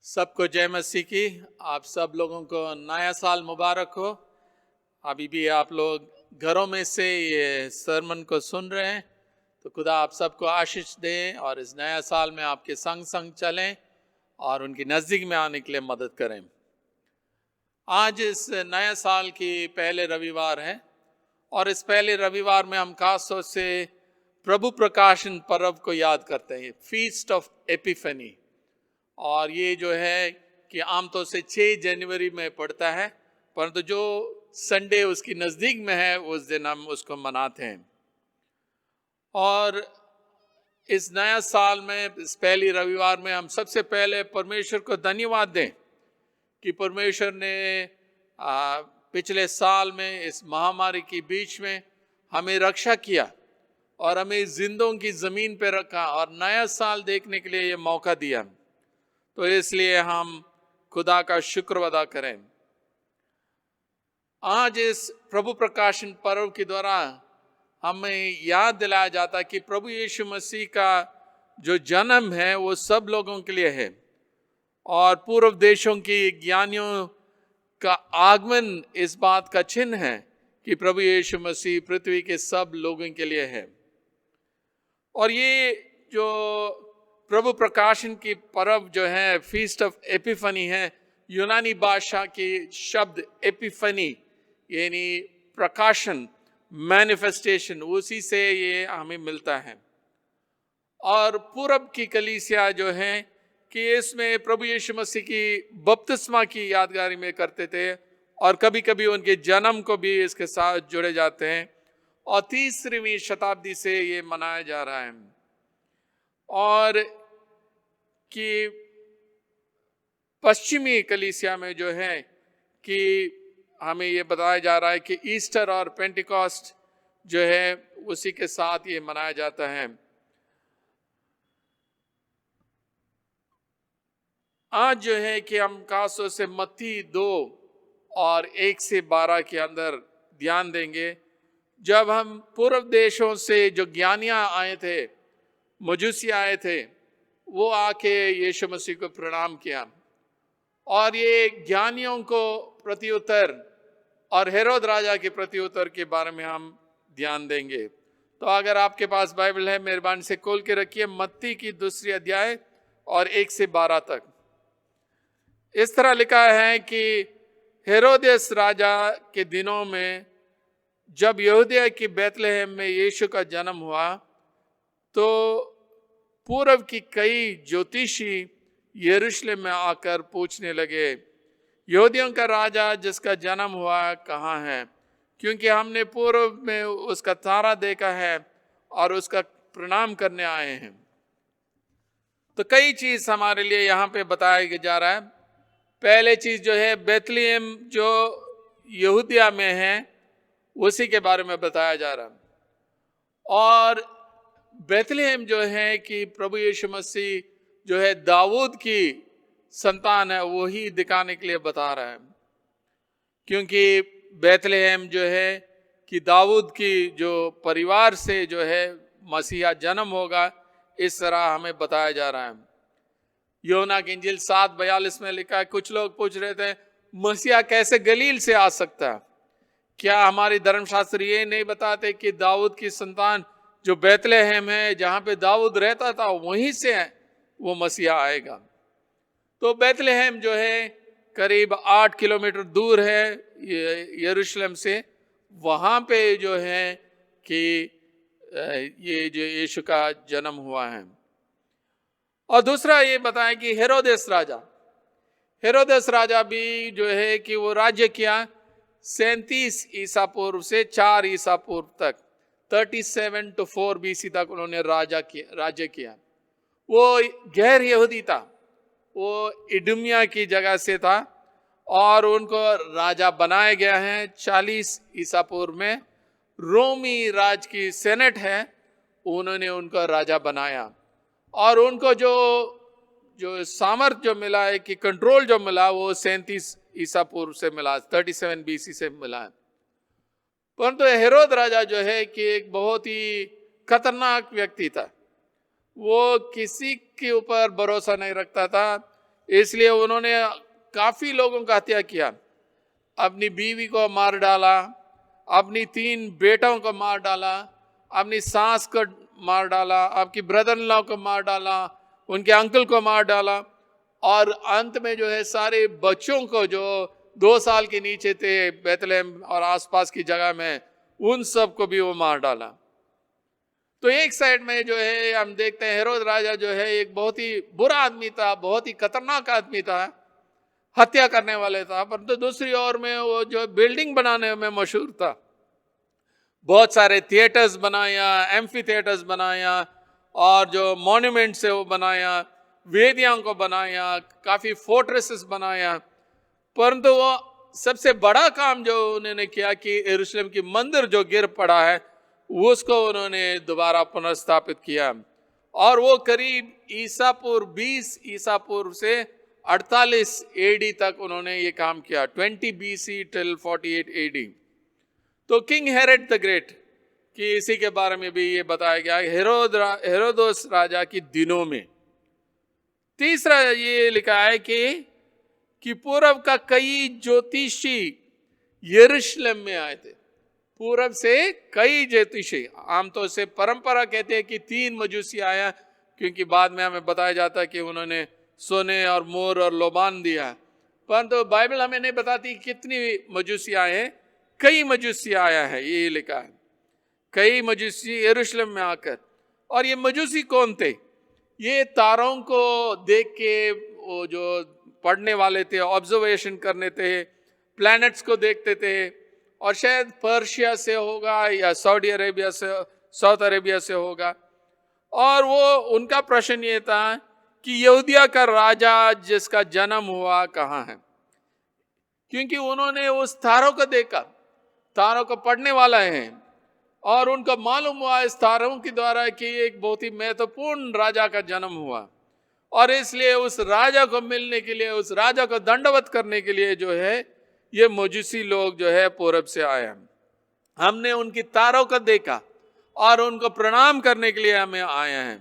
सबको जय मसीह की। आप सब लोगों को नया साल मुबारक हो। अभी भी आप लोग घरों में से ये सरमन को सुन रहे हैं, तो खुदा आप सबको आशीष दे और इस नया साल में आपके संग संग चलें और उनकी नज़दीक में आने के लिए मदद करें। आज इस नया साल की पहले रविवार है और इस पहले रविवार में हम खास तौर से प्रभु प्रकाशन पर्व को याद करते हैं, फीस्ट ऑफ एपिफनी। और ये जो है कि आमतौर से 6 जनवरी में पड़ता है, परंतु जो संडे उसकी नज़दीक में है उस दिन हम उसको मनाते हैं। और इस नया साल में, इस पहली रविवार में, हम सबसे पहले परमेश्वर को धन्यवाद दें कि परमेश्वर ने पिछले साल में इस महामारी के बीच में हमें रक्षा किया और हमें जिंदों की ज़मीन पर रखा और नया साल देखने के लिए ये मौका दिया। तो इसलिए हम खुदा का शुक्र अदा करें। आज इस प्रभु प्रकाशन पर्व के द्वारा हमें याद दिलाया जाता कि प्रभु यीशु मसीह का जो जन्म है वो सब लोगों के लिए है और पूर्व देशों के ज्ञानियों का आगमन इस बात का चिन्ह है कि प्रभु यीशु मसीह पृथ्वी के सब लोगों के लिए है। और ये जो प्रभु प्रकाशन की पर्व जो है, फीस्ट ऑफ एपिफनी है, यूनानी भाषा की शब्द एपिफनी यानी प्रकाशन, मैनिफेस्टेशन, उसी से ये हमें मिलता है। और पूरब की कलीसिया जो है कि इसमें प्रभु यीशु मसीह की बपतिस्मा की यादगारी में करते थे और कभी कभी उनके जन्म को भी इसके साथ जुड़े जाते हैं और 3वीं शताब्दी से ये मनाया जा रहा है। और कि पश्चिमी कलीसिया में जो है कि हमें ये बताया जा रहा है कि ईस्टर और पेंटिकॉस्ट जो है उसी के साथ ये मनाया जाता है। आज जो है कि हम खासतौर से मत्ती 2 और 1 से 12 के अंदर ध्यान देंगे, जब हम पूर्व देशों से जो ज्ञानियां आए थे, मजूसी आए थे, वो आके यीशु मसीह को प्रणाम किया और ये ज्ञानियों को प्रत्युत्तर और हेरोद राजा के प्रत्युत्तर के बारे में हम ध्यान देंगे। तो अगर आपके पास बाइबल है, मेहरबानी से खोल के रखिए मत्ती की 2 अध्याय और 1 से 12 तक। इस तरह लिखा है कि हेरोदेस राजा के दिनों में जब यहूदिया की बैतलहम में यीशु का जन्म हुआ, तो पूर्व की कई ज्योतिषी यरूशलेम में आकर पूछने लगे, यहूदियों का राजा जिसका जन्म हुआ कहाँ है? क्योंकि हमने पूर्व में उसका तारा देखा है और उसका प्रणाम करने आए हैं। तो कई चीज हमारे लिए यहाँ पे बताया जा रहा है। पहले चीज जो है, बैतलहम जो यहूदिया में है उसी के बारे में बताया जा रहा है। और बैतलहम जो है कि प्रभु यीशु मसीह जो है दाऊद की संतान है, वही दिखाने के लिए बता रहा है। क्योंकि बैतलहम जो है कि दाऊद की जो परिवार से जो है मसीहा जन्म होगा, इस तरह हमें बताया जा रहा है। यूहन्ना की इंजील 7:42 में लिखा है, कुछ लोग पूछ रहे थे मसीहा कैसे गलील से आ सकता है? क्या हमारे धर्मशास्त्र ये नहीं बताते कि दाऊद की संतान जो बैतलहम है, जहां पे दाऊद रहता था, वहीं से वो मसीहा आएगा? तो बैतलहम जो है करीब 8 किलोमीटर दूर है यरूशलेम से। वहां पे जो है कि ये जो यीशु का जन्म हुआ है। और दूसरा ये बताया कि हेरोदेस राजा भी जो है कि वो राज्य किया 37 ईसा पूर्व से 4 ईसा पूर्व तक, 37 to 4 BC तक उन्होंने राज्य किया। वो गैर यहूदी था, वो इडुमिया की जगह से था और उनको राजा बनाया गया है 40 ईसा पूर्व में। रोमी राज की सेनेट है, उन्होंने उनको राजा बनाया और उनको जो सामर्थ जो मिला है कि कंट्रोल जो मिला, वो 37 ईसा पूर्व से मिला, 37 BC से मिला है। परंतु हेरोद राजा जो है कि एक बहुत ही खतरनाक व्यक्ति था। वो किसी के ऊपर भरोसा नहीं रखता था, इसलिए उन्होंने काफी लोगों का हत्या किया, अपनी बीवी को मार डाला, अपनी 3 बेटों को मार डाला, अपनी सास को मार डाला, आपकी ब्रदर इन लॉ को मार डाला, उनके अंकल को मार डाला, और अंत में जो है सारे बच्चों को जो 2 साल के नीचे थे बेथलेहम और आसपास की जगह में, उन सब को भी वो मार डाला। तो एक साइड में जो है हम देखते हैं हेरोद राजा जो है एक बहुत ही बुरा आदमी था, बहुत ही खतरनाक आदमी था, हत्या करने वाले था, परंतु दूसरी ओर में वो जो बिल्डिंग बनाने में मशहूर था, बहुत सारे थिएटर्स बनाया, एम्फी थिएटर्स बनाया, और जो मॉन्यूमेंट्स है वो बनाया, वेदियों को बनाया, काफी फोर्ट्रेसेस बनाया। परंतु वो सबसे बड़ा काम जो उन्होंने किया कि यरूशलेम की मंदिर जो गिर पड़ा है उसको उन्होंने दोबारा पुनर्स्थापित किया, और वो करीब ईसापुर 20 ईसापुर से 48 एडी तक उन्होंने ये काम किया, 20 BC टिल 48 एडी। तो किंग हेरोड द ग्रेट कि इसी के बारे में भी ये बताया गया, हेरोदोस राजा के दिनों में। तीसरा ये लिखा है कि पूर्व का कई ज्योतिषी यरूशलेम में आए थे। पूर्व से कई ज्योतिषी, आमतौर से परंपरा कहते हैं कि 3 मजूसी आया, क्योंकि बाद में हमें बताया जाता है कि उन्होंने सोने और मोर और लोबान दिया, परंतु बाइबल हमें नहीं बताती कितनी मजूसी आए हैं। कई मजूसी आया है, ये लिखा है, कई मजूसी यरूशलेम में आकर। और ये मजूसी कौन थे? ये तारों को देख के वो जो पढ़ने वाले थे, ऑब्जर्वेशन करने थे, प्लैनेट्स को देखते थे, और शायद पर्शिया से होगा या सऊदी अरेबिया से, साउथ अरेबिया से होगा। और वो उनका प्रश्न ये था कि यहूदिया का राजा जिसका जन्म हुआ कहाँ है, क्योंकि उन्होंने उस तारों को देखा, तारों को पढ़ने वाला है, और उनको मालूम हुआ इस तारों के द्वारा कि एक बहुत ही महत्वपूर्ण राजा का जन्म हुआ, और इसलिए उस राजा को मिलने के लिए, उस राजा को दंडवत करने के लिए जो है ये मजूसी लोग जो है पूरब से आए। हमने उनकी तारों को देखा और उनको प्रणाम करने के लिए हमें आए हैं।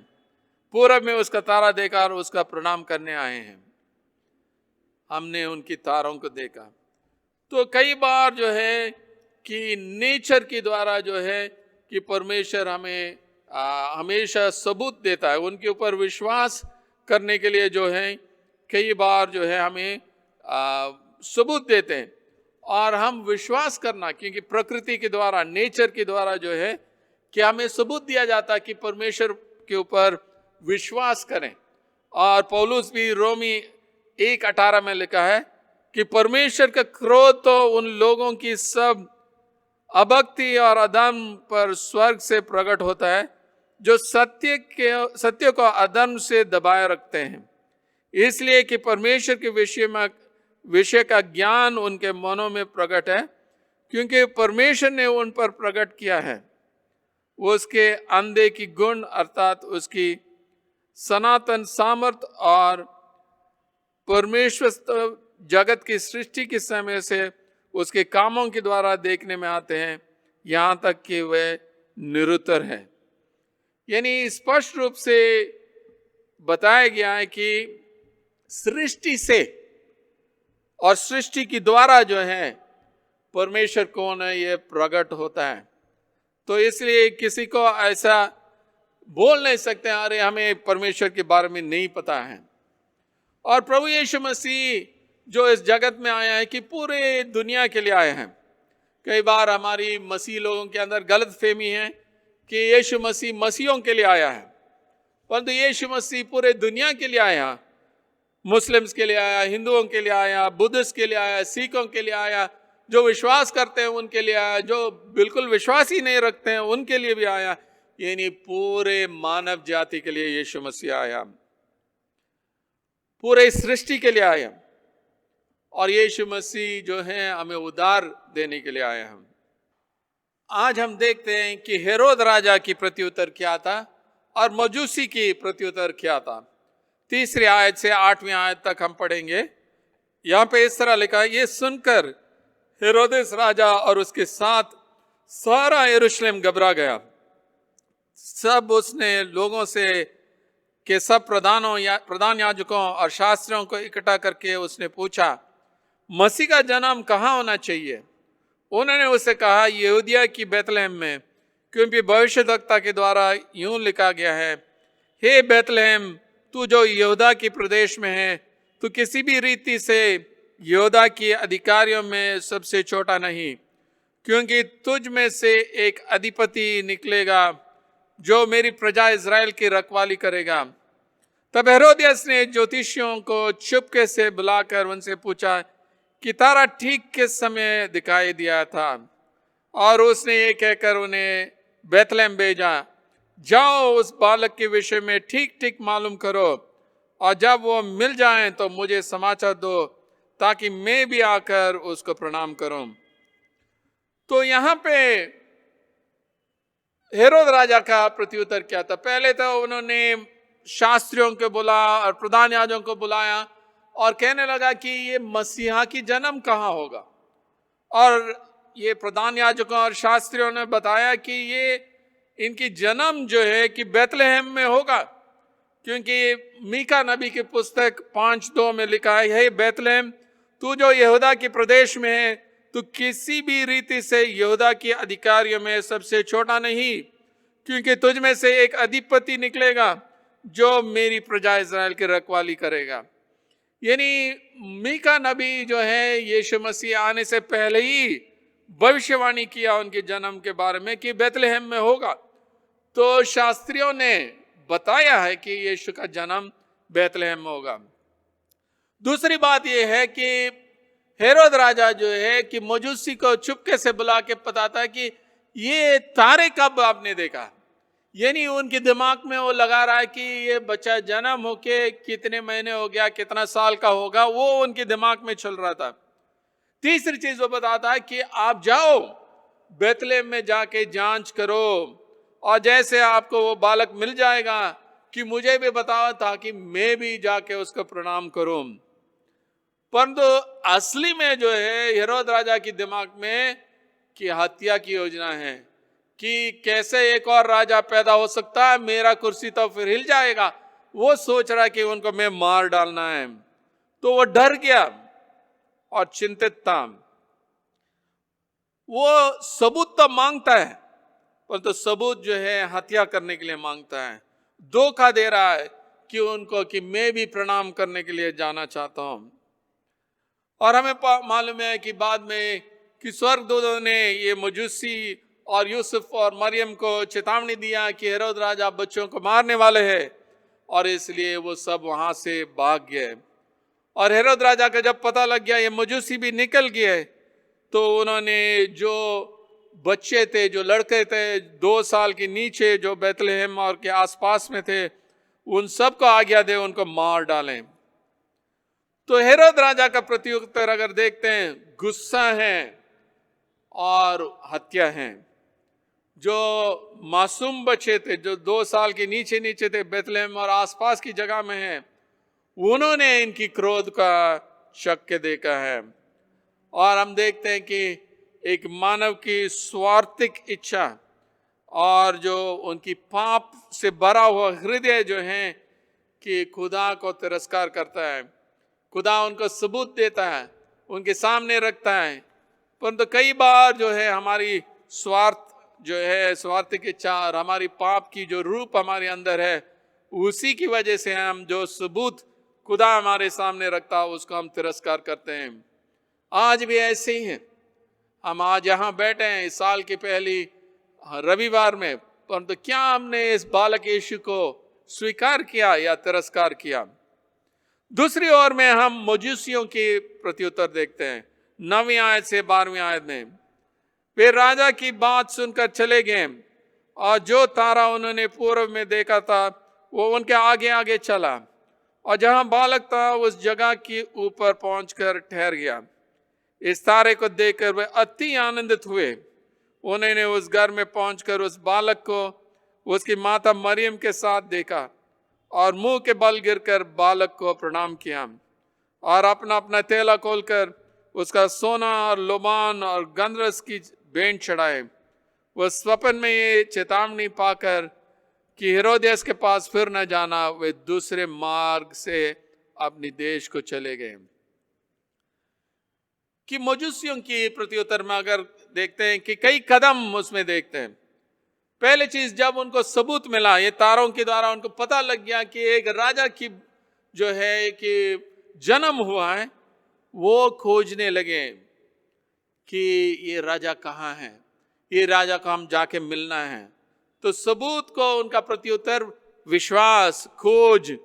पूरब में उसका तारा देखा और उसका प्रणाम करने आए हैं। हमने उनकी तारों को देखा। तो कई बार जो है कि नेचर के द्वारा जो है कि परमेश्वर हमें हमेशा सबूत देता है, उनके ऊपर विश्वास करने के लिए जो है कई बार जो है हमें सबूत देते हैं, और हम विश्वास करना, क्योंकि प्रकृति के द्वारा, नेचर के द्वारा जो है कि हमें सबूत दिया जाता है कि परमेश्वर के ऊपर विश्वास करें। और पौलुस भी रोमी 1:18 में लिखा है कि परमेश्वर का क्रोध तो उन लोगों की सब अभक्ति और अधर्म पर स्वर्ग से प्रकट होता है जो सत्य को अधर्म से दबाए रखते हैं, इसलिए कि परमेश्वर के विषय का ज्ञान उनके मनों में प्रकट है, क्योंकि परमेश्वर ने उन पर प्रकट किया है। वो उसके अंधे की गुण अर्थात उसकी सनातन सामर्थ और परमेश्वर जगत की सृष्टि के समय से उसके कामों के द्वारा देखने में आते हैं, यहाँ तक कि वह निरुत्तर है। यानी स्पष्ट रूप से बताया गया है कि सृष्टि से और सृष्टि के द्वारा जो है परमेश्वर कौन है यह प्रकट होता है। तो इसलिए किसी को ऐसा बोल नहीं सकते अरे हमें परमेश्वर के बारे में नहीं पता है। और प्रभु यीशु मसीह जो इस जगत में आया है कि पूरे दुनिया के लिए आए हैं। कई बार हमारी मसीह लोगों के अंदर गलत फहमी है कि यीशु मसीह मसीहों के लिए आया है, परंतु यीशु मसीह पूरे दुनिया के लिए आया। मुस्लिम्स के लिए आया, हिंदुओं के लिए आया, बुद्धिस्ट के लिए आया, सिखों के लिए आया, जो विश्वास करते हैं उनके लिए आया, जो बिल्कुल विश्वास ही नहीं रखते हैं उनके लिए भी आया। यानी पूरे मानव जाति के लिए यीशु मसीह आया, पूरे सृष्टि के लिए आया। और यीशु मसीह जो है हमें उद्धार देने के लिए आया है। आज हम देखते हैं कि हेरोद राजा की प्रत्युत्तर क्या था और मजूसी की प्रत्युत्तर क्या था। 3 आयत से 8वीं आयत तक हम पढ़ेंगे। यहाँ पे इस तरह लिखा है, ये सुनकर हेरोदेस राजा और उसके साथ सारा यरूशलेम घबरा गया। सब उसने लोगों से के सब प्रधान याजकों और शास्त्रियों को इकट्ठा करके उसने पूछा, मसीह का जन्म कहाँ होना चाहिए? उन्होंने उससे कहा, यहूदिया की बैतलहम में, क्योंकि भविष्यद्वक्ता के द्वारा यूं लिखा गया है, हे बैतलहम, तू जो यहूदा के प्रदेश में है, तू किसी भी रीति से यहूदा के अधिकारियों में सबसे छोटा नहीं, क्योंकि तुझ में से एक अधिपति निकलेगा जो मेरी प्रजा इज़राइल की रखवाली करेगा। तब हेरोदियस ने ज्योतिषियों को चुपके से बुलाकर उनसे पूछा कि तारा ठीक किस समय दिखाई दिया था, और उसने ये कहकर उन्हें बैतलहम भेजा, जाओ उस बालक के विषय में ठीक ठीक मालूम करो, और जब वो मिल जाए तो मुझे समाचार दो, ताकि मैं भी आकर उसको प्रणाम करूं। तो यहाँ पे हेरोद राजा का प्रत्युत्तर क्या था? पहले तो उन्होंने शास्त्रियों को बुला और प्रधान याजकों को बुलाया और कहने लगा कि ये मसीहा की जन्म कहाँ होगा। और ये प्रधान याजकों और शास्त्रियों ने बताया कि ये इनकी जन्म जो है कि बैतलहम में होगा, क्योंकि मीका नबी की पुस्तक 5:2 में लिखा है, हे बैतलहम, तू जो यहूदा के प्रदेश में है, तू किसी भी रीति से यहूदा के अधिकारियों में सबसे छोटा नहीं, क्योंकि तुझ में से एक अधिपति निकलेगा जो मेरी प्रजा इज़राइल की रखवाली करेगा। यानी मीका नबी जो है यीशु मसीह आने से पहले ही भविष्यवाणी किया उनके जन्म के बारे में कि बैतलहम में होगा। तो शास्त्रियों ने बताया है कि यीशु का जन्म बैतलहम में होगा। दूसरी बात यह है कि हेरोद राजा जो है कि मजूसी को चुपके से बुला के बताता है कि ये तारे कब आपने देखा। यानी उनके दिमाग में वो लगा रहा है कि ये बच्चा जन्म होके कितने महीने हो गया, कितना साल का होगा, वो उनके दिमाग में चल रहा था। तीसरी चीज वो बताता है कि आप जाओ बैतलहम में जाके जांच करो, और जैसे आपको वो बालक मिल जाएगा कि मुझे भी बताओ, ताकि मैं भी जाके उसको प्रणाम करूं। परंतु असली में जो है हेरोद राजा के दिमाग में कि हत्या की योजना है कि कैसे एक और राजा पैदा हो सकता है, मेरा कुर्सी तो फिर हिल जाएगा। वो सोच रहा कि उनको मैं मार डालना है। तो वो डर गया और चिंतित था। वो सबूत तो मांगता है, परंतु सबूत जो है हत्या करने के लिए मांगता है। धोखा दे रहा है कि उनको कि मैं भी प्रणाम करने के लिए जाना चाहता हूं। और हमें मालूम है कि बाद में कि स्वर्गदूतों ने ये मजूसी और यूसुफ और मरियम को चेतावनी दिया कि हेरोद राजा बच्चों को मारने वाले हैं, और इसलिए वो सब वहां से भाग गए। और हेरोद राजा का जब पता लग गया ये मजूसी भी निकल गए, तो उन्होंने जो बच्चे थे, जो लड़के थे 2 साल के नीचे, जो बैतलहम और के आसपास में थे, उन सबको आज्ञा दे उनको मार डालें। तो हेरोद राजा का प्रत्युत्तर अगर देखते हैं, गुस्सा है और हत्या है। जो मासूम बच्चे थे, जो 2 साल के नीचे नीचे थे, बैतलहम और आसपास की जगह में हैं, उन्होंने इनकी क्रोध का शक्य देखा है। और हम देखते हैं कि एक मानव की स्वार्थिक इच्छा और जो उनकी पाप से भरा हुआ हृदय जो है कि खुदा को तिरस्कार करता है। खुदा उनको सबूत देता है, उनके सामने रखता है, परंतु कई बार जो है हमारी स्वार्थ जो है, स्वार्थिक इच्छा और हमारी पाप की जो रूप हमारे अंदर है, उसी की वजह से हम जो सबूत खुदा हमारे सामने रखता है उसको हम तिरस्कार करते हैं। आज भी ऐसे ही है। हम आज यहाँ बैठे हैं इस साल की पहली रविवार में, परंतु क्या हमने इस बालक यीशु को स्वीकार किया या तिरस्कार किया? दूसरी ओर में हम मजूसियों के प्रत्युत्तर देखते हैं 9वीं आयत से 12वीं आयत में। वे राजा की बात सुनकर चले गए, और जो तारा उन्होंने पूर्व में देखा था वो उनके आगे आगे चला, और जहां बालक था उस जगह के ऊपर पहुंचकर ठहर गया। इस तारे को देखकर वे अति आनंदित हुए। उन्होंने उस घर में पहुंचकर उस बालक को उसकी माता मरियम के साथ देखा, और मुंह के बल गिरकर बालक को प्रणाम किया, और अपना अपना थैला खोलकर उसका सोना और लोबान और गंधरस की भेंट चढ़ाए। वह स्वप्न में ये चेतावनी पाकर कि हेरोदेस के पास फिर न जाना, वे दूसरे मार्ग से अपने देश को चले गए। कि मजूसियों की प्रत्युत्तर में अगर देखते हैं कि कई कदम उसमें देखते हैं। पहले चीज, जब उनको सबूत मिला, ये तारों के द्वारा उनको पता लग गया कि एक राजा की जो है कि जन्म हुआ है, वो खोजने लगे कि ये राजा कहाँ है, ये राजा को हम जाके मिलना है। तो सबूत को उनका प्रत्युत्तर विश्वास, खोज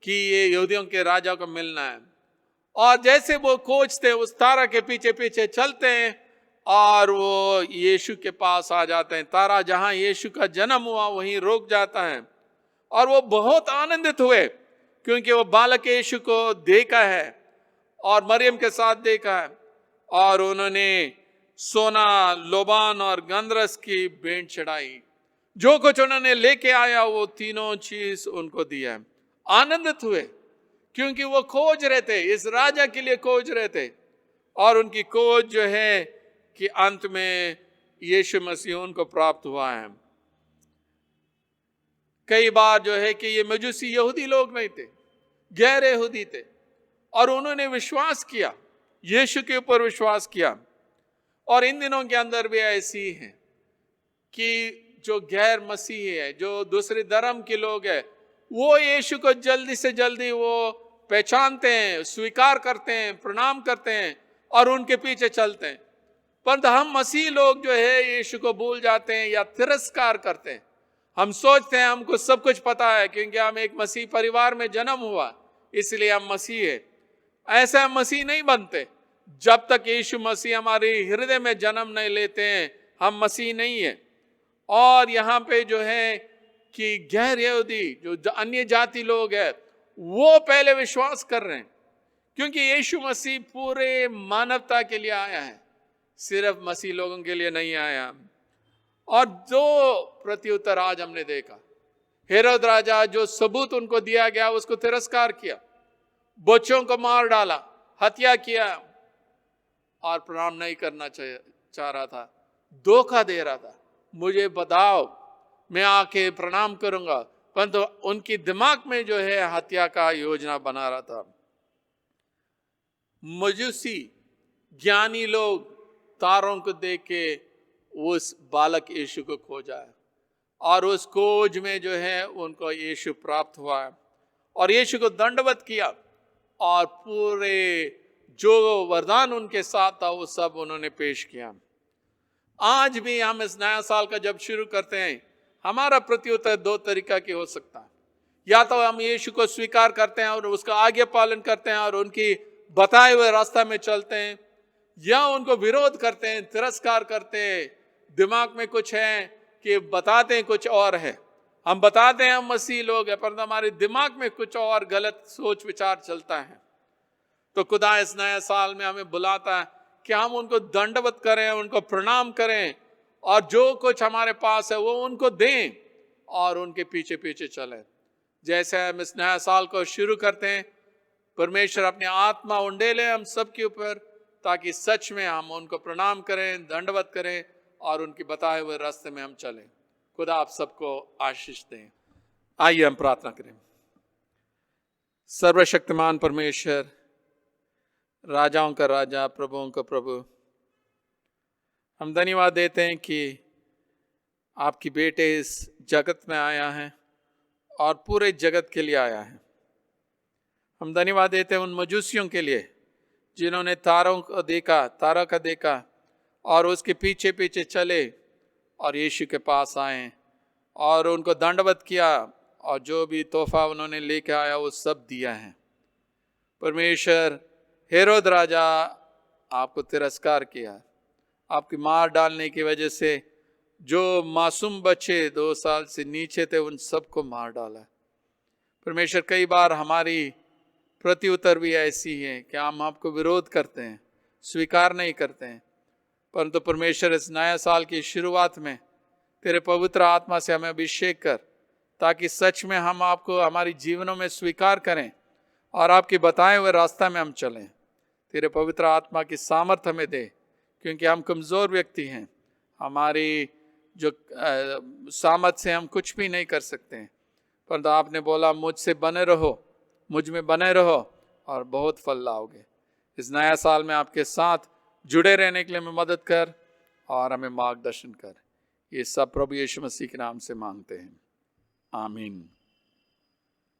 कि ये यहूदियों के राजा को मिलना है। और जैसे वो खोजते उस तारा के पीछे पीछे चलते हैं और वो यीशु के पास आ जाते हैं। तारा जहां यीशु का जन्म हुआ वहीं रुक जाता है और वो बहुत आनंदित हुए क्योंकि वो बालक यीशु को देखा है और मरियम के साथ देखा है। और उन्होंने सोना, लोबान और गंधरस की भेंट चढ़ाई। जो कुछ उन्होंने लेके आया वो तीनों चीज उनको दिया। आनंदित हुए क्योंकि वो खोज रहे थे, इस राजा के लिए खोज रहे थे। और उनकी खोज जो है कि अंत में यीशु मसीह उनको प्राप्त हुआ है। कई बार जो है कि ये मजूसी यहूदी लोग नहीं थे, गैर यहूदी थे, और उन्होंने विश्वास किया, यीशु के ऊपर विश्वास किया। और इन दिनों के अंदर भी ऐसी है कि जो गैर मसीही है, जो दूसरे धर्म के लोग हैं, वो यीशु को जल्दी से जल्दी वो पहचानते हैं, स्वीकार करते हैं, प्रणाम करते हैं और उनके पीछे चलते हैं। परंतु हम मसीह लोग जो है यीशु को भूल जाते हैं या तिरस्कार करते हैं। हम सोचते हैं हमको सब कुछ पता है क्योंकि हम एक मसीह परिवार में जन्म हुआ, इसलिए हम मसीह है। ऐसे हम मसीह नहीं बनते। जब तक यीशु मसीह हमारे हृदय में जन्म नहीं लेते हैं, हम मसीह नहीं है। और यहाँ पे जो है कि गैर यहूदी, जो अन्य जाति लोग हैं, वो पहले विश्वास कर रहे हैं क्योंकि यीशु मसीह पूरे मानवता के लिए आया है, सिर्फ मसीह लोगों के लिए नहीं आया। और जो प्रत्युत्तर आज हमने देखा, हेरोद राजा जो सबूत उनको दिया गया उसको तिरस्कार किया, बच्चों को मार डाला, हत्या किया और प्रणाम नहीं करना चाह रहा था, धोखा दे रहा था। मुझे बताओ, मैं आके प्रणाम करूंगा, परंतु उनकी दिमाग में जो है हत्या का योजना बना रहा था। मजूसी ज्ञानी लोग तारों को देख के उस बालक यीशु को खोजा है और उस खोज में जो है उनको यीशु प्राप्त हुआ है और यीशु को दंडवत किया और पूरे जो वरदान उनके साथ था वो सब उन्होंने पेश किया। आज भी हम इस नया साल का जब शुरू करते हैं, हमारा प्रत्युत्तर दो तरीका की हो सकता है। या तो हम यीशु को स्वीकार करते हैं और उसका आज्ञा पालन करते हैं और उनकी बताए हुए रास्ता में चलते हैं, या उनको विरोध करते हैं, तिरस्कार करते हैं, दिमाग में कुछ है कि बताते हैं कुछ और है, हम बताते हैं हम मसीह लोग हैं, पर हमारे दिमाग में कुछ और गलत सोच विचार चलता है। तो खुदा इस नए साल में हमें बुलाता है कि हम उनको दंडवत करें, उनको प्रणाम करें और जो कुछ हमारे पास है वो उनको दें और उनके पीछे पीछे चलें। जैसे हम इस नया साल को शुरू करते हैं, परमेश्वर अपनी आत्मा उंडेले हम सबके ऊपर, ताकि सच में हम उनको प्रणाम करें, दंडवत करें और उनके बताए हुए रास्ते में हम चलें। खुदा आप सबको आशीष दें। आइए हम प्रार्थना करें। सर्वशक्तिमान परमेश्वर, राजाओं का राजा, प्रभुओं का प्रभु, हम धन्यवाद देते हैं कि आपकी बेटे इस जगत में आया है और पूरे जगत के लिए आया है। हम धन्यवाद देते हैं उन मजूसियों के लिए जिन्होंने तारों को देखा, तारा का देखा और उसके पीछे पीछे चले और यीशु के पास आए और उनको दंडवत किया और जो भी तोहफा उन्होंने लेके आया वो सब दिया है। परमेश्वर, हेरोद राजा आपको तिरस्कार किया, आपकी मार डालने की वजह से जो मासूम बच्चे 2 साल से नीचे थे उन सबको मार डाला। परमेश्वर, कई बार हमारी प्रत्युत्तर भी ऐसी है कि हम आपको विरोध करते हैं, स्वीकार नहीं करते हैं। परंतु परमेश्वर, इस नया साल की शुरुआत में तेरे पवित्र आत्मा से हमें अभिषेक कर, ताकि सच में हम आपको हमारी जीवनों में स्वीकार करें और आपके बताए हुए रास्ता में हम चलें। तेरे पवित्र आत्मा की सामर्थ हमें दे, क्योंकि हम कमज़ोर व्यक्ति हैं, हमारी जो सामर्थ से हम कुछ भी नहीं कर सकते हैं, परंतु आपने बोला मुझसे बने रहो, मुझ में बने रहो और बहुत फल लाओगे। इस नया साल में आपके साथ जुड़े रहने के लिए हमें मदद कर और हमें मार्गदर्शन कर। ये सब प्रभु यीशु मसीह के नाम से मांगते हैं, आमीन।